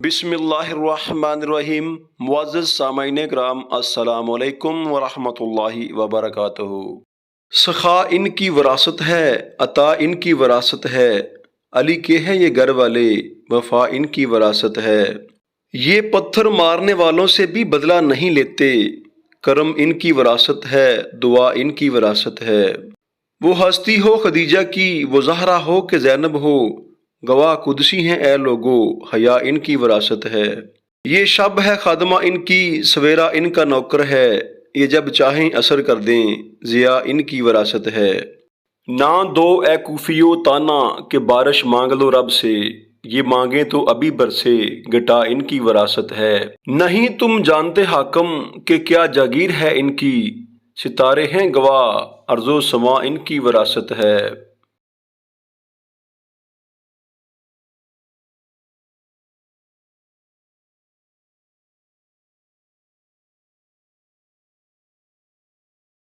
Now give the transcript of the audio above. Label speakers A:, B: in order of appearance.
A: بسم اللہ الرحمن الرحیم۔ معزز سامعین کرام، السلام علیکم ورحمۃ اللہ وبرکاتہ۔ سخا ان کی وراثت ہے، عطا ان کی وراثت ہے، علی کے ہیں یہ گھر والے، وفا ان کی وراثت ہے۔ یہ پتھر مارنے والوں سے بھی بدلہ نہیں لیتے، کرم ان کی وراثت ہے، دعا ان کی وراثت ہے۔ وہ ہستی ہو خدیجہ کی، وہ زہرا ہو کہ زینب ہو، گواہ قدسی ہیں اے لوگو، حیا ان کی وراثت ہے۔ یہ شب ہے خادمہ ان کی، سویرا ان کا نوکر ہے، یہ جب چاہیں اثر کر دیں، ضیا ان کی وراثت ہے۔ نہ دو اے کوفیو تانا کہ بارش مانگ لو رب سے، یہ مانگیں تو ابھی برسے، گٹا ان کی وراثت ہے۔ نہیں تم جانتے حاکم کہ کیا جاگیر ہے ان کی، ستارے ہیں گواہ ارض و سما ان کی وراثت ہے۔